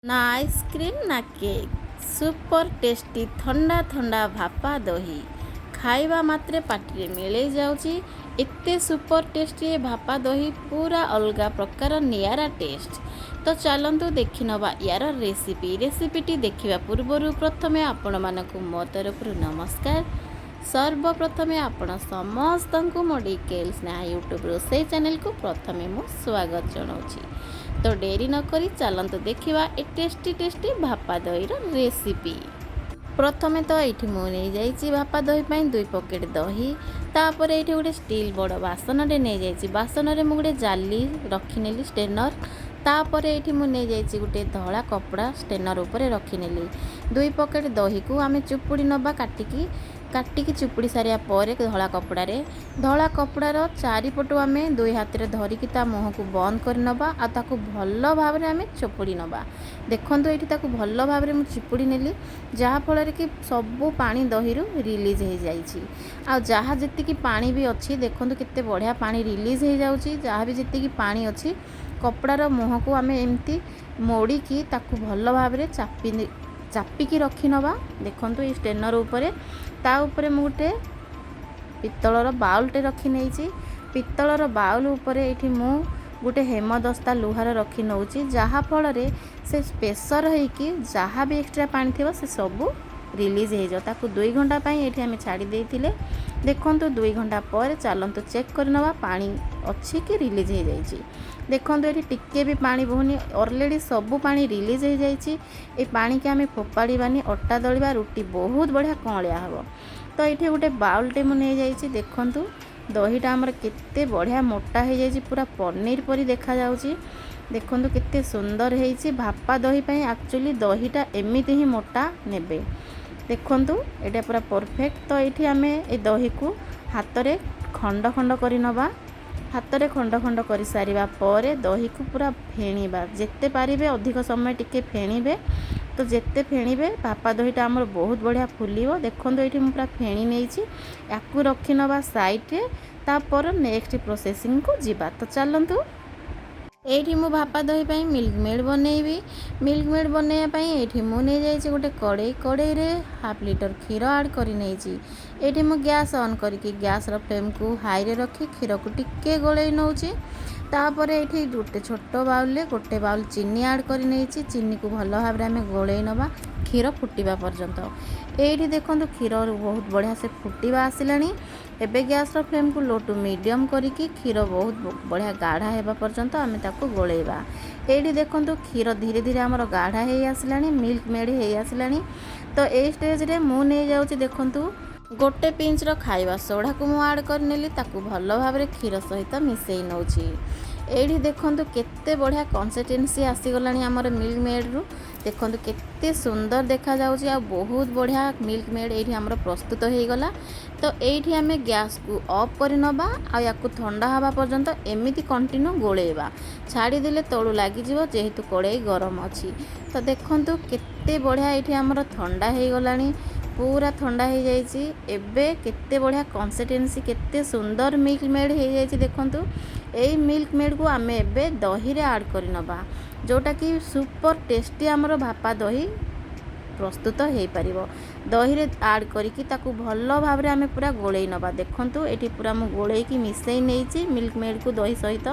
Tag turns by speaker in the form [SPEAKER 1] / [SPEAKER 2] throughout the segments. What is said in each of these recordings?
[SPEAKER 1] ना आइसक्रीम ना cake super tasty थंडा थंडा भापा दही खाइबा मात्रे पाटिरे मिले जाउची। एते सुपर टेस्टी भापा दही पूरा अलगा प्रकार नियारा टेस्ट। तो चलतु देखि नवा यार रेसिपीटी देखिबा पूर्वरु प्रथमे आपण मानकु मो तरफरु नमस्कार। सर्वप्रथमे आपण समस्त को मो dklsneha यूट्यूब रोसे चैनल को प्रथमे मु स्वागत जनाऊँगी। तो डेरी न करी चलतु देखिबा ए टेस्टी टेस्टी भापा दही रेसिपी। प्रथमे तो ये मुझे भापा दही पर 2 पकेट दही तापर ये गोटे स्टील बड़ बासन नहीं जाइए बासन में गोटे जाली रखिनेली स्टेनर तापर ये मुझे गोटे धला कपड़ा स्टेनर उपर रखिनेली 2 पकेट दही को आम चुपुड़ी नवा काटिकी चुपुड़ी सारिया पर धला कपड़ार चारिपटू आम 2 हाथ में धरिकी ता मुह को बंद कर नवा आ ताकू भल भाव में आम चुपुड़ी नवा। देखो ये भल भाव में चिपुड़ी नेली जहाँफल कि सबू पानी दही रिलीज हो जाइए आ जहाँ जी पानी भी अच्छी देखो केते बढ़िया पानी रिलीज हो जाऊँगी जहाँ भी जी पानी अच्छी कपड़ार मुह को आम एमती मोड़ीकी ताकू भल भाव में चापिकी रखी नवा। देखो ये स्टेनर उपरे ता उपरे मुझे पित्तलर बाउलटे रखी नहीं पित्तलर बाउल उपरे ये मु गोटे हेमदस्ता लुहार रखी नौची जहाँफल से प्रेसर होइकी जहाँ भी एक्स्ट्रा पानी थी से सबू रिलीज हो जाओ 2 घंटा ये आम छाड़ी देते। देखो 2 घंटा पर चलतु चेक कर नवा पानी अच्छी कि रिलीज हो जाइए। देखो ये टिके भी पानी बहुनी ऑलरेडी सबू पानी रिलीज हो जाइए। ये पानी के आम फोपाड़ानी अटा दलिया रुटी बहुत बढ़िया कौलिया हम। तो ये गोटे बाउलटे मुझे जाइए देखु दहीटा आमर केते बढ़िया मोटा हो जाइए पूरा पनीर परी देखा जाउची। देखो केते सुंदर होइछि भापा दही पई एक्चुअली दहीटा एमिति ही मोटा नेबे। देखो ये पूरा परफेक्ट। तो ये आम ए दही को हाथ में खंड खंड कर नवा हाथ में खंड खंड कर सारिबा पर दही को पूरा फेणीबा जेते पारिबे अधिक समय टिके फेणीबे। तो जेते फेणीबे भापा दहीटा आमर बहुत बढ़िया फुलिबो। देखो ये पूरा फेणी नहीं याकू रखी नवा साइड रे तापर नेक्स्ट प्रोसेसिंग को जीवा। तो चलतु ये मु भापा दही पर मिल्क मेड बनैबी। मिल्क मेड बनैवाई ये मुझे जाइए गोटे कड़े रे हाफ लीटर क्षीर आड कर ये मु गैस ऑन करके गैस फ्लेम को हाई रे रखी क्षीर को टिके गोले नौची तापर ये गोटे छोट बाउल गोटे बाउल चीनी आड कर चीनी को भल भाव में आम गोले नवा क्षीर फुटिबा पर्यंत। ये देखो क्षीर बहुत बढ़िया से फुटिबा आसिलानी। एबे गैस फ्लेम को लो टू मीडियम करिकी क्षीर बहुत बढ़िया गाढ़ा होगा पर्यंत आम ताको गोलेबा। ये देखो क्षीर धीरे धीरे आमर गाढ़ा हो आसिलानी मिल्क मेड हो आसिलानी। तो ये स्टेज रे मु नहीं जाऊँगी देखो गोटे पिंच खाइबा सोडा को मुझे आड कर नेली ताकू भल भाव में क्षीर सहित मिसई नौची। ये देखो केते बढ़िया कंसिस्टेंसी आसीगला आमर मिल्क मेड रु देखो केते सुंदर देखा जाउची आ बहुत बढ़िया मिल्क मेड ये आमर प्रस्तुत हो गला। तो ये आम गैस को ऑफ कर नवा आ याकू ठंडा हवा पर्यंत एमिति कंटिन्यू गोलेबा छाड़ीदेले तलू लगिज जेहेतु कड़ाई गरम अच्छी। तो देखो केते बढ़िया ये आमर ठंडा हो गला पूरा ठंडा हो जाइए। एबे केते बढ़िया कंसिस्टेंसी केते सुंदर मिल्क मेड हो जाइए। देखो यही मिल्क मेड को आम एबे दही रे आड कर नवा जोटा कि सुपर टेस्टी आमर भापा दही प्रस्तुत हो पार। दही रे आड करिकी ताकू भल भाव में आम पूरा गोले नवा। देखो ये पूरा मु गोले की मिसई नहीं मिल्क मेड को दही सहित।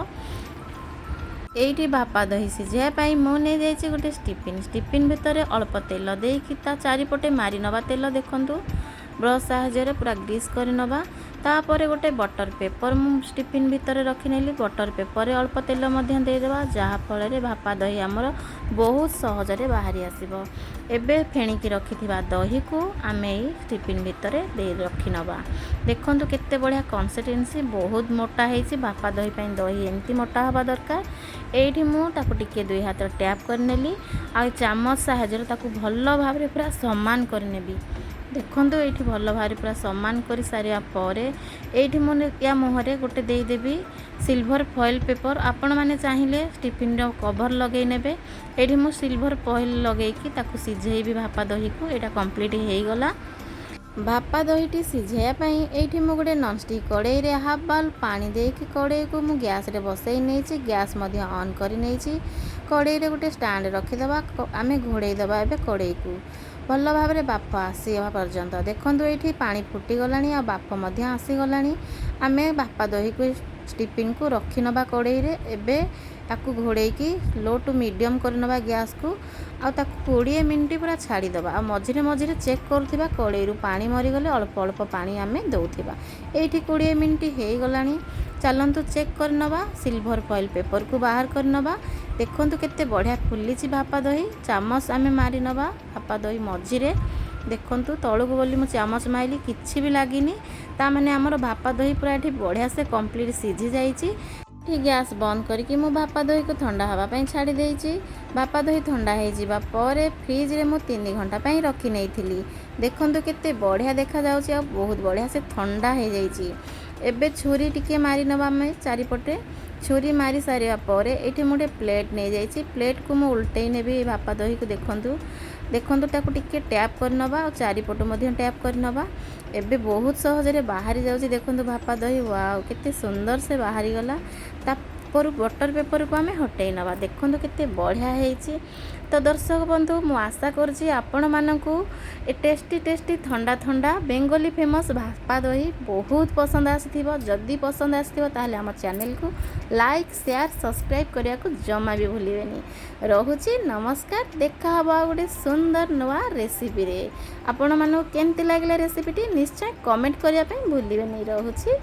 [SPEAKER 1] ये भापा दही सिझाई मुझे जाइए गोटे स्टिफिन भितर अल्प तेल देकी ता चारिपटे मारी नवा तेल। देखो ब्रश साहाय्य पूरा ग्रीस कर नवा तापर गोटे बटर पेपर मु स्टिफिन भितर रखिनेली बटर पेपर अल्प तेल देदेवा जहाँफल भापा दही आमर बहुत सहजरे बाहरी आसब। एबे फेणिकी रखिथिबा दही को आम स्टिफिन भितर दे रखी नवा। देखो केते बढ़िया कंसिस्टेंसी बहुत मोटा है भापा दही पर दही एमती मोटा हवा दरकार। ये मुझे टिके 2 हाथ टैप कर नेली आ चामच साहाय्य ताकू भल भाव में पूरा समान करनेबी। देखो ये भल भाव पूरा सामान कर सारा पर ये मुझे या मुहरे गोटे देदेवी सिल्वर फॉइल पेपर आपण मैंने चाहिए स्टिफिन कवर लगे नेबे। ये मुझे सिल्वर फॉइल लगे सिझेबी भापा दही को यहाँ कंप्लीट हो गला। भापा दहीटी सिझाइवाई ये मुझे गोटे ननस्टिक कड़े रे हाफ बाउल पानी देकी कड़े को मु गैस रे बसई नहीं गैस ऑन कर नहीं कड़े गोटे स्टाण्ड रखीदे आम घोड़े दबा ए कड़े को भल भाव में बाप आसवा पर्यंत देखूँ ये पानी फुटीगला आ बाप आसीगला आम भापा दही को स्टीपिंग को रखी नवा कड़े एबे ताकू घोड़े की लो टू मीडियम करनवा गैस को आ 20 मिनट पूरा छाड़ीदे आ मझे मझे चेक करुवा कड़े पानी मरीगले अल्प अल्प पानी आम दौथिबा ये 20 मिनट हो गला। चलतु चेक करनवा सिल्वर फॉइल पेपर को बाहर करनवा देखंतु केते बढ़िया फुली भापा दही चामच आम मारी नवा भापा दही मझिरे देखंतु तलू को बोली मु चामच माइली किछि भी लागिनी तामाने हमर भापा दही पूरा ये बढ़िया से कंप्लीट सीझी जाइछि। गैस बंद करके मु भापा दही को ठंडा हवाई छाड़ी देइछि। भापा दही ठंडा हो पर फ्रिज रे मु 3 घंटा पई रखी नहीं देखंतु केते बढ़िया देखा जाउछि आ बहुत बढ़िया से ठंडा हो जाइछि। एबे छुरी टिके मारी नवा आम चारिपटे छुरी मारी सारिया पर ये मोटे प्लेट नहीं जाइछि प्लेट को मु उल्टई नेबी भापा दही को देखंतु ताकू टिके टैप करनवा और चारिपट मध्य टैप करनवा एबे बहुत सहजरे बाहरी जाउछि देखंतु भापा दही वाओ केते सुंदर से बाहरी गला तापर बटर पेपर को आम हटई नवा देखंतु केते बढ़िया हेछि। तो दर्शक बंधु मु आशा करछि आपण मानकू ए टेस्टी टेस्टी ठंडा ठंडा बेंगली फेमस भापा दही बहुत पसंद आसीथिबो। जदि पसंद आसीथिबो ताहले हमर चैनल को लाइक शेयर सब्सक्राइब करिया को जमा भी भूलिबेनी। रहुछि नमस्कार देखा हबा गोटे सुंदर नवा रेसिपी रे। आपण मानकू केमति लागला रेसिपीटी निश्चय कमेंट करिया पई भूलिबेनी। रहुछि।